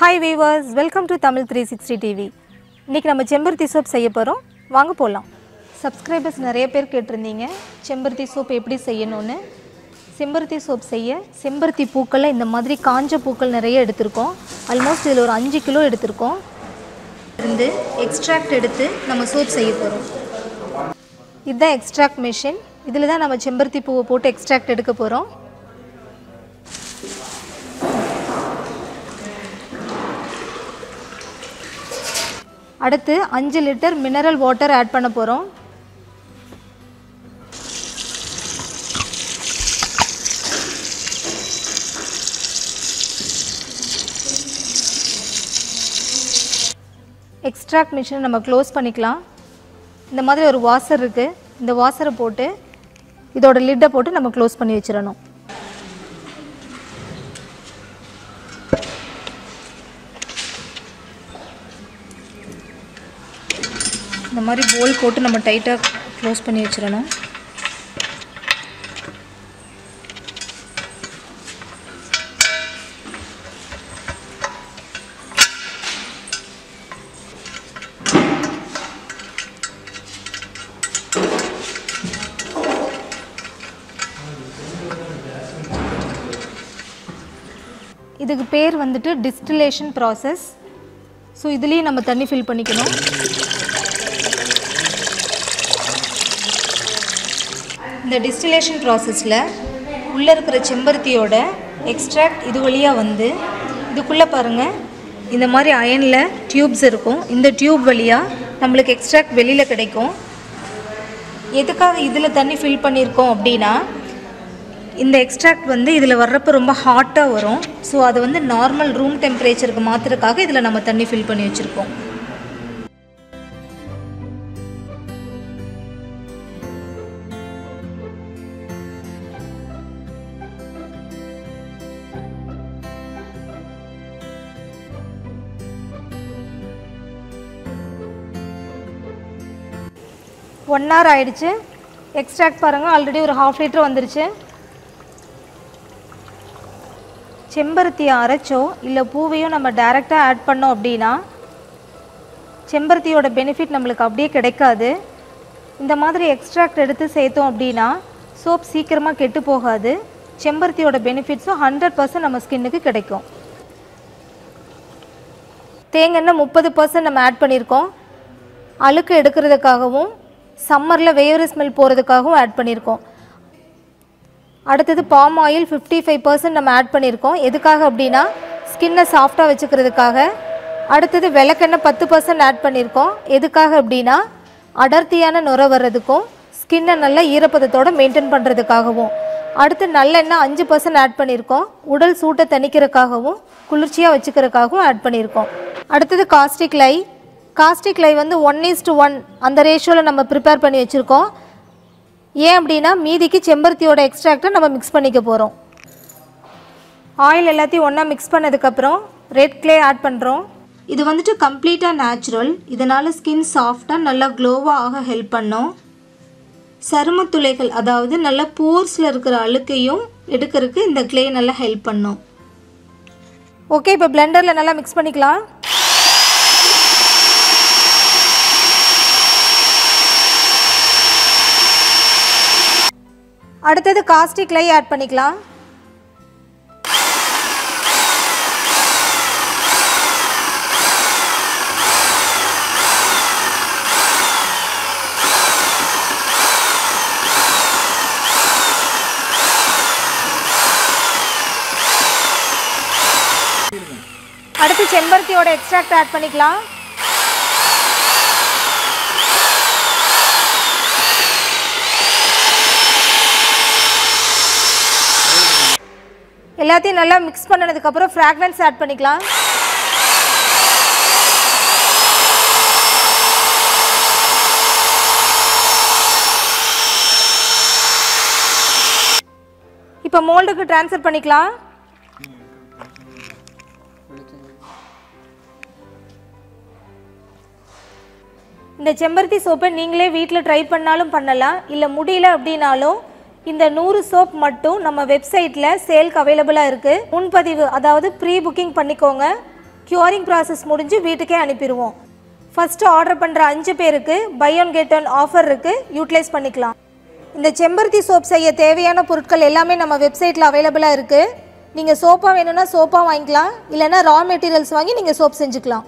Hi viewers, welcome to TAMIL360 TV. இன்னைக்கு நம்ம செம்பருத்தி சோப் செய்ய போறோம். வாங்க போலாம். Subscribers நிறைய பேர் கேட்டிருந்தீங்க செம்பருத்தி சோப் எப்படி செய்யணும்னு. செம்பருத்தி சோப் செய்ய செம்பருத்தி பூக்களை இந்த மாதிரி காஞ்ச பூக்கள் நிறைய எடுத்துர்க்கோம். ஆல்மோஸ்ட் இதுல ஒரு 5 கிலோ எடுத்துர்க்கோம். இருந்து எக்ஸ்ட்ராக்ட் எடுத்து நம்ம சோப் செய்ய போறோம். இதுதான் எக்ஸ்ட்ராக்ட் மெஷின். இதுல தான் நம்ம செம்பருத்தி பூவை போட்டு எக்ஸ்ட்ராக்ட் எடுக்க போறோம். அடுத்து 5 லிட்டர் மினரல் வாட்டர் ஆட் பண்ண போறோம். எக்ஸ்ட்ராக்ட் மிஷினை நம்ம க்ளோஸ் பண்ணிக்கலாம். இந்த மாதிரி ஒரு வாஷர் இருக்கு. இந்த வாஷரை போட்டு இதோட லிட்டை போட்டு நம்ம க்ளோஸ் பண்ணி வச்சிரணும். இந்த மாதிரி போல் போட்டு நம்ம டைட்டா க்ளோஸ் பண்ணி வச்சிரணும். இதுக்கு பேர் வந்துட்டு டிஸ்டிலேஷன் ப்ராசஸ். ஸோ இதுலேயும் நம்ம தண்ணி ஃபில் பண்ணிக்கணும். இந்த டிஸ்டிலேஷன் ப்ராசஸில் உள்ளே இருக்கிற செம்பருத்தியோட எக்ஸ்ட்ராக்ட் இது வழியாக வந்து இதுக்குள்ளே பாருங்கள் இந்த மாதிரி அயனில் டியூப்ஸ் இருக்கும். இந்த டியூப் வழியாக நம்மளுக்கு எக்ஸ்ட்ராக்ட் வெளியில் கிடைக்கும். எதுக்காக இதில் தண்ணி ஃபில் பண்ணியிருக்கோம் அப்படின்னா இந்த எக்ஸ்ட்ராக்ட் வந்து இதில் வர்றப்போ ரொம்ப ஹாட்டாக வரும். ஸோ அது வந்து நார்மல் ரூம் டெம்பரேச்சருக்கு மாற்றுறதுக்காக இதில் நம்ம தண்ணி ஃபில் பண்ணி வச்சுருக்கோம். ஒன் ஹவர் ஆயிடுச்சு. எக்ஸ்ட்ராக்ட் பாருங்கள் ஆல்ரெடி ஒரு 1/2 லிட்டர் வந்துருச்சு. செம்பருத்தியை அரைச்சோ இல்லை பூவையோ நம்ம டைரெக்டாக ஆட் பண்ணோம் அப்படின்னா செம்பருத்தியோட பெனிஃபிட் நம்மளுக்கு அப்படியே கிடைக்காது. இந்த மாதிரி எக்ஸ்ட்ராக்ட் எடுத்து சேர்த்தோம் அப்படின்னா சோப் சீக்கிரமாக கெட்டு போகாது. செம்பருத்தியோட பெனிஃபிட்ஸும் 100% நம்ம ஸ்கின்னுக்கு கிடைக்கும். தேங்காய் 30% நம்ம ஆட் பண்ணியிருக்கோம். அழுக்கு எடுக்கிறதுக்காகவும் சம்மரில் வேறு ஸ்மெல் போகிறதுக்காகவும் ஆட் பண்ணியிருக்கோம். அடுத்தது பாம் ஆயில் 55% நம்ம ஆட் பண்ணியிருக்கோம். எதுக்காக அப்படின்னா ஸ்கின்னை சாஃப்டாக வச்சுக்கிறதுக்காக. அடுத்தது விளக்கெண்ணெய் 10% ஆட் பண்ணியிருக்கோம். எதுக்காக அப்படின்னா அடர்த்தியான நுரை வர்றதுக்கும் ஸ்கின்னை நல்லா ஈரப்பதத்தோடு மெயின்டைன் பண்ணுறதுக்காகவும். அடுத்து நல்லெண்ணெய் 5% ஆட் பண்ணியிருக்கோம். உடல் சூட்டை தணிக்கிறதுக்காகவும் குளிர்ச்சியாக வச்சுக்கிறதுக்காகவும் ஆட் பண்ணியிருக்கோம். அடுத்தது காஸ்டிக் லை. காஸ்டிக் லை வந்து 1:1 அந்த ரேஷியோவில் நம்ம ப்ரிப்பேர் பண்ணி வச்சுருக்கோம். ஏன் அப்படின்னா மீதிக்கு செம்பருத்தியோட எக்ஸ்ட்ராக்டை நம்ம மிக்ஸ் பண்ணிக்க போகிறோம். ஆயில் எல்லாத்தையும் ஒன்றா மிக்ஸ் பண்ணதுக்கப்புறம் ரெட் க்ளே ஆட் பண்ணுறோம். இது வந்துட்டு கம்ப்ளீட்டாக நேச்சுரல். இதனால் ஸ்கின் சாஃப்டாக நல்லா க்ளோவாக ஆக ஹெல்ப் பண்ணும். சருமத்துளைகள் அதாவது நல்லா போர்ஸில் இருக்கிற அழுக்கையும் எடுக்கிறதுக்கு இந்த க்ளே நல்லா ஹெல்ப் பண்ணும். ஓகே, இப்போ பிளெண்டரில் நல்லா மிக்ஸ் பண்ணிக்கலாம். அடுத்தது காஸ்டிக் லை ஆட் பண்ணிக்கலாம். அடுத்து செம்பருத்தியோட எக்ஸ்ட்ராக்ட் ஆட் பண்ணிக்கலாம். எல்லாத்தையும் நல்லா மிக்ஸ் பண்ணதுக்கப்புறம் ஃப்ராக்ரன்ஸ் ஆட் பண்ணிக்கலாம். இப்போ மோல்டுக்கு ட்ரான்ஸ்ஃபர் பண்ணிக்கலாம். இந்த செம்பருத்தி சோப்பை நீங்களே வீட்டில் ட்ரை பண்ணாலும் பண்ணலாம். இல்லை முடியல அப்படின்னாலும் இந்த 100 சோப் மட்டும் நம்ம வெப்சைட்டில் சேல்க்கு அவைலபிளாக இருக்குது. முன்பதிவு அதாவது ப்ரீ புக்கிங் பண்ணிக்கோங்க. கியூரிங் ப்ராசஸ் முடிஞ்சு வீட்டுக்கே அனுப்பிடுவோம். ஃபஸ்ட்டு ஆர்டர் பண்ணுற 5 பேருக்கு buy one get one offer இருக்குது, யூட்டிலைஸ் பண்ணிக்கலாம். இந்த செம்பருத்தி சோப் செய்ய தேவையான பொருட்கள் எல்லாமே நம்ம வெப்சைட்டில் அவைலபிளாக இருக்குது. நீங்கள் சோப்பாக வேணும்னா சோப்பாக வாங்கிக்கலாம், இல்லைனா ரா மெட்டீரியல்ஸ் வாங்கி நீங்கள் சோப் செஞ்சுக்கலாம்.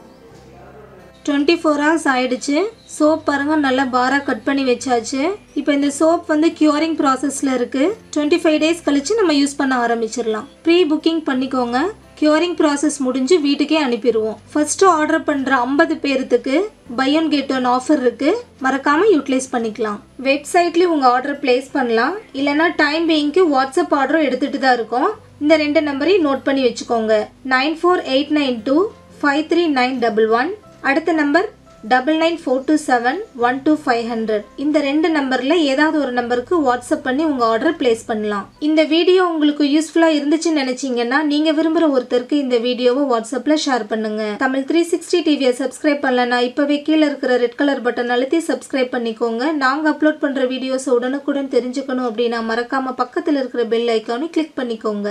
24 hours ஆயிடுச்சு. சோப் பாருங்கள் நல்லா பாராக கட் பண்ணி வச்சாச்சு. இப்போ இந்த சோப் வந்து கியூரிங் ப்ராசஸில் இருக்குது. 25 days கழித்து நம்ம யூஸ் பண்ண ஆரம்பிச்சிடலாம். ப்ரீ புக்கிங் பண்ணிக்கோங்க. கியூரிங் ப்ராசஸ் முடிஞ்சு வீட்டுக்கே அனுப்பிடுவோம். ஃபஸ்ட்டு ஆர்டர் பண்ணுற 50 பேர்த்துக்கு buy one get one offer இருக்குது, மறக்காமல் யூட்டிலைஸ் பண்ணிக்கலாம். வெப்சைட்லேயும் உங்கள் ஆர்டர் ப்ளேஸ் பண்ணலாம், இல்லைனா டைம் பீயிங்க்கு வாட்ஸ்அப் ஆர்டரும் எடுத்துகிட்டு தான் இருக்கோம். இந்த 2 நம்பரையும் நோட் பண்ணி வச்சுக்கோங்க. 9489253911. அடுத்த நம்பர் 999427125500. இந்த 2 நம்பரில் ஏதாவது ஒரு நம்பருக்கு வாட்ஸ்அப் பண்ணி உங்கள் ஆர்டர் பிளேஸ் பண்ணலாம். இந்த வீடியோ உங்களுக்கு யூஸ்ஃபுல்லாக இருந்துச்சுன்னு நினச்சிங்கன்னா நீங்கள் விரும்புகிற ஒருத்தருக்கு இந்த வீடியோவை வாட்ஸ்அப்பில் ஷேர் பண்ணுங்கள். தமிழ் 360 டிவியை சப்ஸ்கிரைப் பண்ணலன்னா இப்போவே கீழே இருக்கிற ரெட் கலர் பட்டன் அழுத்தி சப்ஸ்கிரைப் பண்ணிக்கோங்க. நாங்கள் அப்லோட் பண்ணுற வீடியோஸை உடனுக்குடன் தெரிஞ்சுக்கணும் அப்படின்னா மறக்காமல் பக்கத்தில் இருக்கிற பெல் ஐக்கானை கிளிக் பண்ணிக்கோங்க.